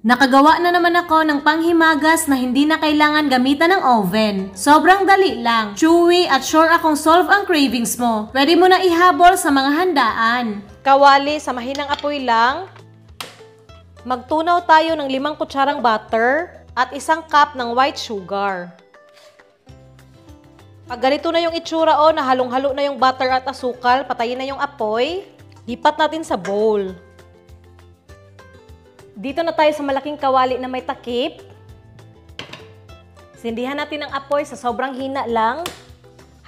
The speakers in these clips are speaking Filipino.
Nakagawa na naman ako ng panghimagas na hindi na kailangan gamitan ng oven. Sobrang dali lang, chewy at sure akong solve ang cravings mo. Pwede mo na ihabol sa mga handaan. Kawali sa mahinang apoy lang. Magtunaw tayo ng 5 kutsarang butter at 1 cup ng white sugar. Pag ganito na yung itsura na halong-halo na yung butter at asukal, patayin na yung apoy, lipat natin sa bowl. Dito na tayo sa malaking kawali na may takip. Sindihan natin ang apoy sa sobrang hina lang.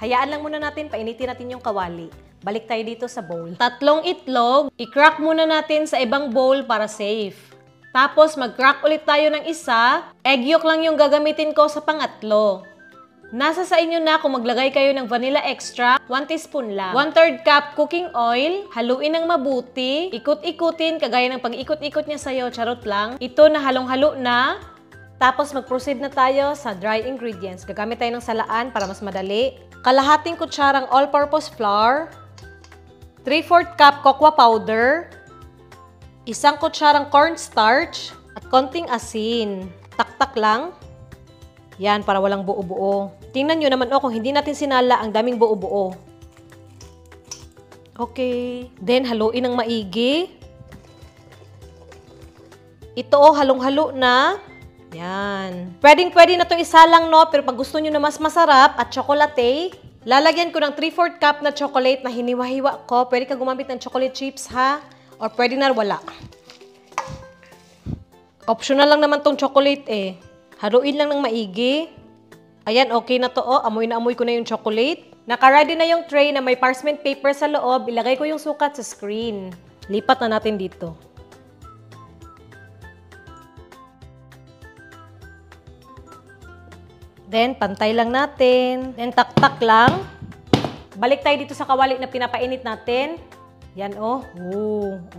Hayaan lang muna natin, painitin natin yung kawali. Balik tayo dito sa bowl. 3 itlog, i-crack muna natin sa ibang bowl para safe. Tapos mag-crack ulit tayo ng isa. Egg yolk lang yung gagamitin ko sa pangatlo. Nasa sa inyo na kung maglagay kayo ng vanilla extra, 1 teaspoon lang. 1/3 cup cooking oil, haluin ng mabuti, ikot-ikutin kagaya ng pag-ikot-ikot niya sa'yo, charot lang. Ito na halong-halo na. Tapos mag-proceed na tayo sa dry ingredients. Gagamit tayo ng salaan para mas madali. Kalahating kutsarang all-purpose flour, 3/4 cup cocoa powder, 1 kutsarang cornstarch, at konting asin. Taktak lang. Yan, para walang buo-buo. Tingnan nyo naman kung hindi natin sinala ang daming buo-buo. Okay. Then, haluin ng maigi. Ito halong-halo na. Yan. Pwedeng-pwede na itong isalang, no? Pero pag gusto nyo na mas masarap at chocolate, lalagyan ko ng 3/4 cup na chocolate na hiniwa-hiwa ko. Pwede ka gumamit ng chocolate chips, ha? Or pwede na wala. Optional lang naman tong chocolate, eh. Haluin lang ng maigi. Ayan, okay na to. Amoy na amoy ko na yung chocolate. Naka-ready na yung tray na may parchment paper sa loob. Ilagay ko yung sukat sa screen. Lipat na natin dito. Then, pantay lang natin. Then, tak-tak lang. Balik tayo dito sa kawali na pinapainit natin. Yan ang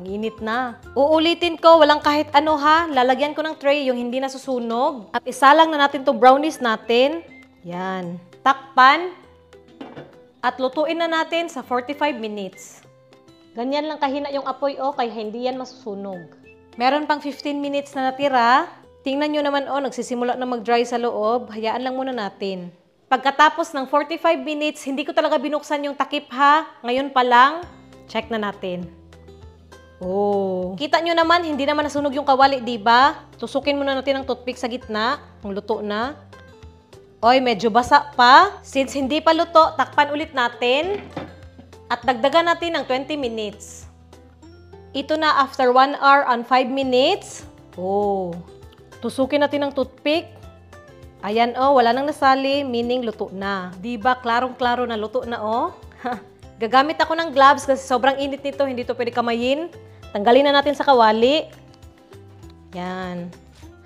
init na. Uulitin ko, walang kahit ano ha. Lalagyan ko ng tray yung hindi nasusunog. At isalang na natin to brownies natin. Yan. Takpan. At lutuin na natin sa 45 minutes. Ganyan lang kahina yung apoy kaya hindi yan masusunog. Meron pang 15 minutes na natira. Tingnan nyo naman nagsisimula na mag-dry sa loob. Hayaan lang muna natin. Pagkatapos ng 45 minutes, hindi ko talaga binuksan yung takip ha. Ngayon pa lang. Check na natin. Kita nyo naman, hindi naman nasunog yung kawali, diba? Tusukin muna natin ang toothpick sa gitna. Ang luto na. Medyo basa pa. Since hindi pa luto, takpan ulit natin. At dagdagan natin ng 20 minutes. Ito na after 1 hour and 5 minutes. Tusukin natin ang toothpick. Ayan wala nang nasali, meaning luto na. Diba? Klarong-klaro na luto na Gagamit ako ng gloves kasi sobrang init nito, hindi to pwede kamayin. Tanggalin na natin sa kawali. Yan.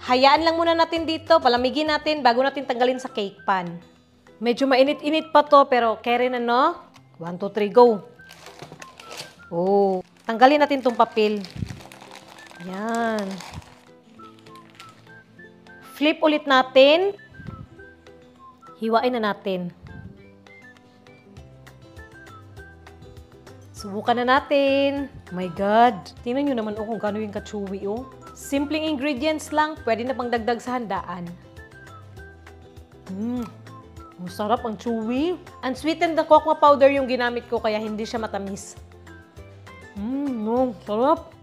Hayaan lang muna natin dito, palamigin natin bago natin tanggalin sa cake pan. Medyo mainit-init pa to pero carry na 1, 2, 3, go. Tanggalin natin tong papel. Yan. Flip ulit natin. Hiwain na natin. Subukan na natin. Oh my God. Tingnan nyo naman kung gano'n yung ka-chewy Simpleng ingredients lang, pwede na pang dagdag sa handaan. Masarap ang chewy. Unsweetened na cocoa powder yung ginamit ko kaya hindi siya matamis. Sarap.